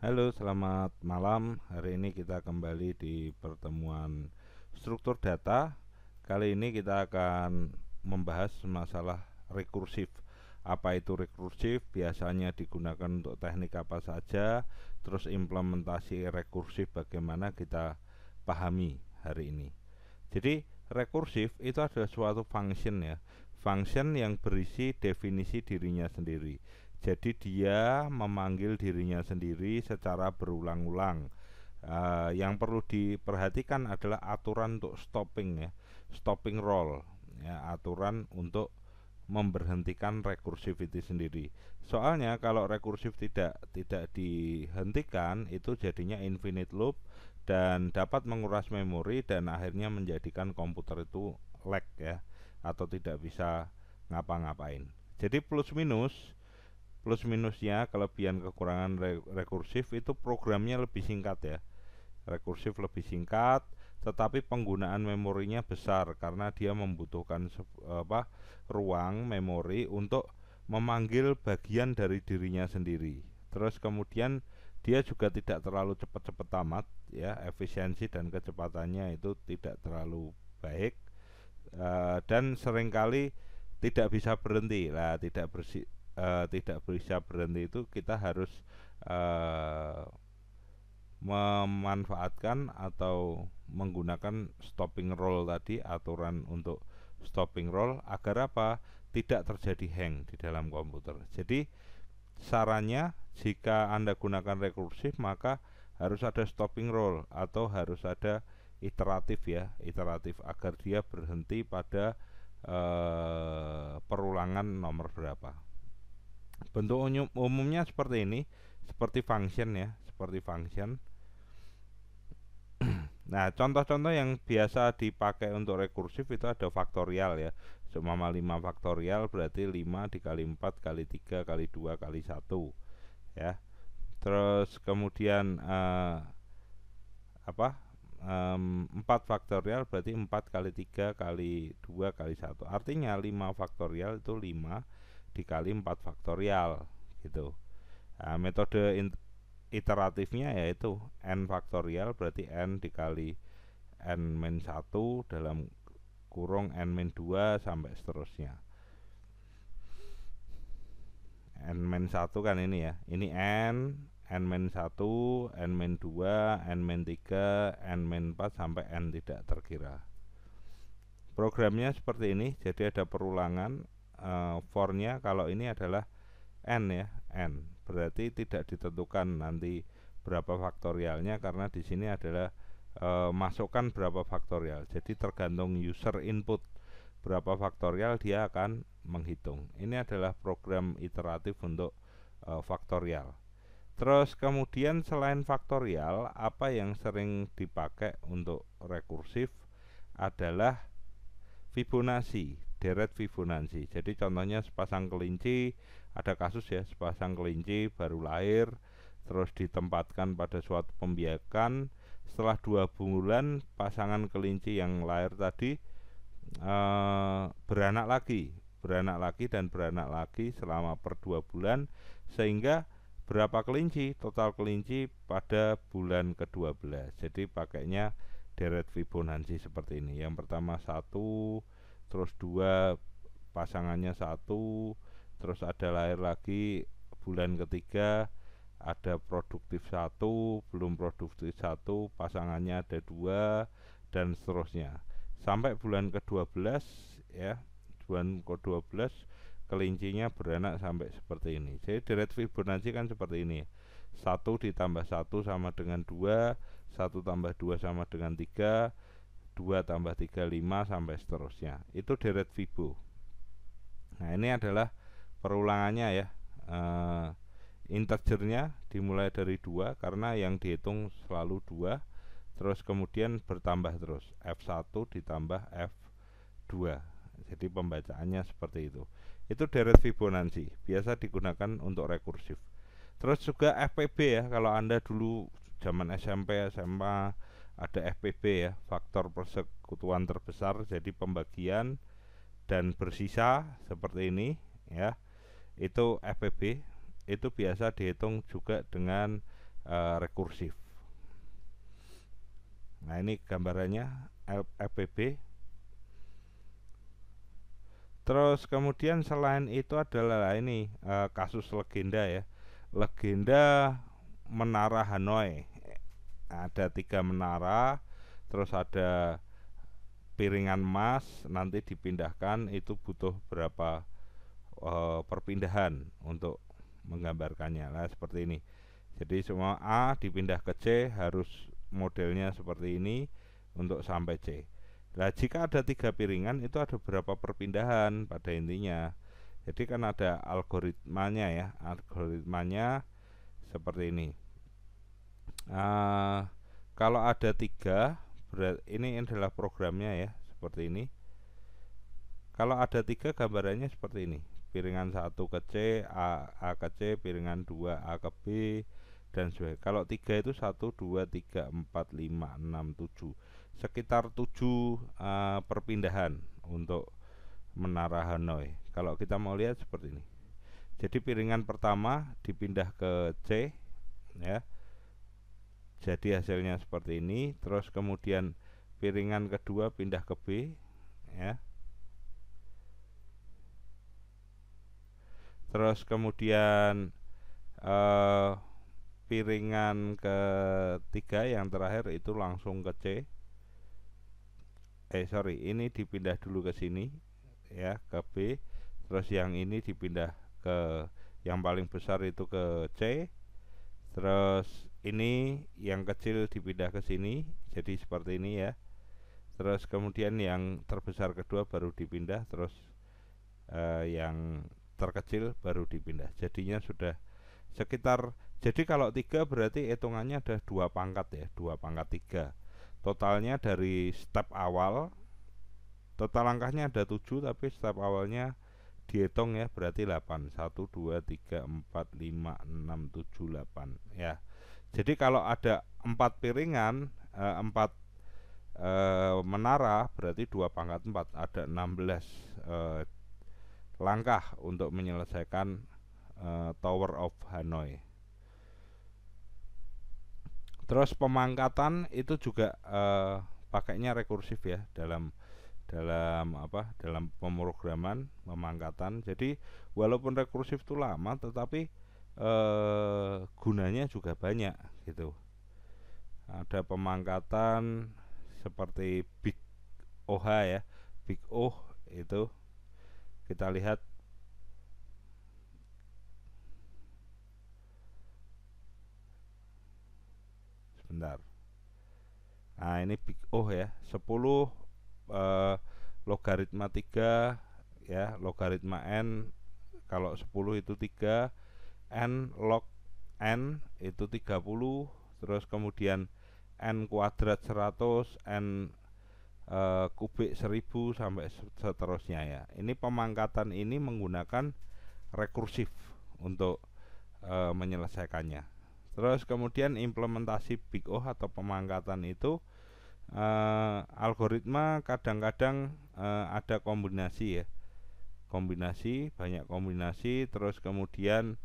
Halo, selamat malam. Hari ini kita kembali di pertemuan struktur data. Kali ini kita akan membahas masalah rekursif. Apa itu rekursif? Biasanya digunakan untuk teknik apa saja? Terus implementasi rekursif bagaimana kita pahami hari ini. Jadi, rekursif itu adalah suatu function ya. Function yang berisi definisi dirinya sendiri. Jadi dia memanggil dirinya sendiri secara berulang-ulang. Yang perlu diperhatikan adalah aturan untuk stopping ya, stopping roll, ya, aturan untuk memberhentikan rekursivity sendiri. Soalnya kalau rekursif tidak dihentikan itu jadinya infinite loop dan dapat menguras memori dan akhirnya menjadikan komputer itu lag ya, atau tidak bisa ngapa-ngapain. Jadi plus minusnya, kelebihan kekurangan rekursif itu programnya lebih singkat ya. Rekursif lebih singkat, tetapi penggunaan memorinya besar karena dia membutuhkan ruang memori untuk memanggil bagian dari dirinya sendiri. Terus kemudian dia juga tidak terlalu cepat-cepat tamat ya, efisiensi dan kecepatannya itu tidak terlalu baik, dan seringkali tidak bisa berhenti lah, tidak bisa berhenti itu kita harus uh, memanfaatkan atau menggunakan stopping roll tadi, aturan untuk stopping roll agar apa? Tidak terjadi hang di dalam komputer. Jadi sarannya jika Anda gunakan rekursif maka harus ada stopping roll atau harus ada iteratif ya, iteratif agar dia berhenti pada perulangan nomor berapa. Bentuk umumnya seperti ini, seperti function ya, seperti function. Nah, contoh-contoh yang biasa dipakai untuk rekursif itu ada faktorial ya. Seumpama 5 faktorial berarti 5 dikali 4 kali 3 kali 2 kali 1 ya. Terus kemudian 4 faktorial berarti 4 kali 3 kali 2 kali 1. Artinya 5 faktorial itu 5 dikali 4 faktorial gitu. Nah, metode iteratifnya yaitu n faktorial berarti n dikali n-1 dalam kurung n-2 sampai seterusnya. N-1 kan ini ya, ini n, n-1, n-2, n-3, n-4 sampai n tidak terkira. Programnya seperti ini, jadi ada perulangan. For-nya kalau ini adalah n ya, n berarti tidak ditentukan nanti berapa faktorialnya karena di sini adalah masukkan berapa faktorial. Jadi tergantung user input berapa faktorial dia akan menghitung. Ini adalah program iteratif untuk faktorial. Terus kemudian selain faktorial, apa yang sering dipakai untuk rekursif adalah Fibonacci, deret Fibonacci. Jadi contohnya sepasang kelinci, ada kasus ya, sepasang kelinci baru lahir, terus ditempatkan pada suatu pembiakan. Setelah 2 bulan, pasangan kelinci yang lahir tadi beranak lagi dan beranak lagi selama per 2 bulan, sehingga berapa kelinci, total kelinci pada bulan ke-12. Jadi pakainya deret Fibonacci seperti ini. Yang pertama 1, terus 2 pasangannya 1, terus ada lahir lagi bulan ketiga, ada produktif 1, belum produktif 1, pasangannya ada 2 dan seterusnya. Sampai bulan ke-12 ya, bulan ke-12 kelincinya beranak sampai seperti ini. Jadi deret Fibonacci kan seperti ini. 1 ditambah 1 sama dengan 2, 1 tambah 2 sama dengan 3, 2 tambah 3 5 sampai seterusnya. Itu deret Fibo. Nah, ini adalah perulangannya ya. Integernya dimulai dari 2 karena yang dihitung selalu 2. Terus kemudian bertambah terus, F1 ditambah F2. Jadi pembacaannya seperti itu. Itu deret Fibonacci, biasa digunakan untuk rekursif. Terus juga FPB ya, kalau Anda dulu zaman SMP, SMA ada FPB ya, faktor persekutuan terbesar, jadi pembagian dan bersisa seperti ini ya. Itu FPB, itu biasa dihitung juga dengan rekursif. Nah, ini gambarannya FPB. Terus kemudian selain itu adalah ini kasus legenda ya, legenda menara Hanoi. Ada 3 menara, terus ada piringan emas, nanti dipindahkan, itu butuh berapa perpindahan untuk menggambarkannya. Nah, seperti ini. Jadi semua A dipindah ke C harus modelnya seperti ini untuk sampai C. Nah, jika ada 3 piringan itu ada berapa perpindahan pada intinya. Jadi kan ada algoritmanya ya, algoritmanya seperti ini. Kalau ada 3, ini adalah programnya ya, seperti ini. Kalau ada 3 gambarannya seperti ini. Piringan 1 ke C, A ke C, piringan 2 A ke B, dan sebagainya. Kalau 3 itu 1, 2, 3, 4, 5, 6, 7. Sekitar 7 perpindahan untuk menara Hanoi. Kalau kita mau lihat seperti ini. Jadi piringan pertama dipindah ke C ya. Jadi hasilnya seperti ini. Terus kemudian piringan kedua pindah ke B ya. Terus kemudian piringan ketiga yang terakhir itu langsung ke C. Ini dipindah dulu ke sini ya, ke B. Terus yang ini dipindah ke yang paling besar itu ke C. Terus ini yang kecil dipindah ke sini, jadi seperti ini ya. Terus kemudian yang terbesar kedua baru dipindah, terus yang terkecil baru dipindah. Jadinya sudah sekitar, jadi kalau 3 berarti hitungannya ada 2 pangkat ya, 2 pangkat 3. Totalnya dari step awal, total langkahnya ada 7, tapi step awalnya dihitung ya, berarti 8. 1, 2, 3, 4, 5, 6, 7, 8 ya. Jadi kalau ada 4 piringan, 4 menara, berarti 2 pangkat 4, ada 16 langkah untuk menyelesaikan Tower of Hanoi. Terus pemangkatan itu juga pakainya rekursif ya, dalam pemrograman pemangkatan. Jadi walaupun rekursif itu lama, tetapi gunanya juga banyak gitu. Ada pemangkatan seperti Big OH ya, Big O itu kita lihat. Sebentar. Nah, ini Big O ya, 10 logaritma 3 ya, logaritma N kalau 10 itu 3, N log N itu 30, terus kemudian N kuadrat 100, N kubik 1000 sampai seterusnya ya. Ini pemangkatan ini menggunakan rekursif untuk menyelesaikannya. Terus kemudian implementasi Big O atau pemangkatan itu algoritma kadang-kadang ada kombinasi ya, banyak kombinasi. Terus kemudian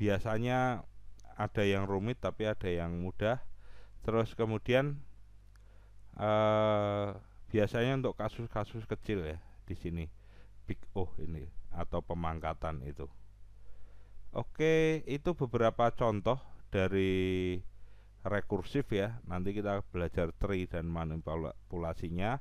biasanya ada yang rumit tapi ada yang mudah. Terus kemudian biasanya untuk kasus-kasus kecil ya, di sini Big O ini atau pemangkatan itu. Oke, itu beberapa contoh dari rekursif ya. Nanti kita belajar tree dan manipulasinya.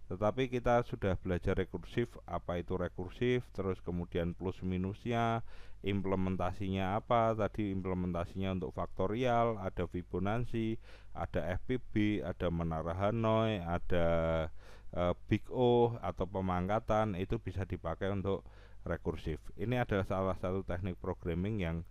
Tetapi kita sudah belajar rekursif, apa itu rekursif, terus kemudian plus minusnya, implementasinya apa. Tadi implementasinya untuk faktorial, ada Fibonacci, ada FPB, ada menara Hanoi, ada Big O atau pemangkatan. Itu bisa dipakai untuk rekursif. Ini adalah salah satu teknik programming yang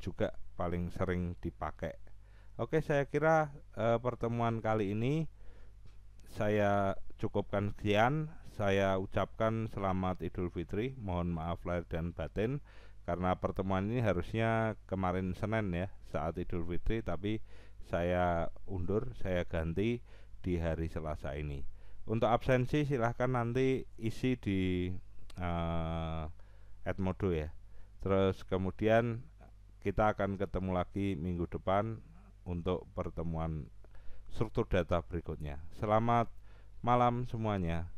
juga paling sering dipakai. Oke, saya kira pertemuan kali ini saya cukupkan sekian. Saya ucapkan selamat Idul Fitri. Mohon maaf lahir dan batin karena pertemuan ini harusnya kemarin Senin ya, saat Idul Fitri, tapi saya undur, saya ganti di hari Selasa ini. Untuk absensi silahkan nanti isi di Edmodo ya. Terus kemudian Kita akan ketemu lagi minggu depan untuk pertemuan struktur data berikutnya. Selamat malam semuanya.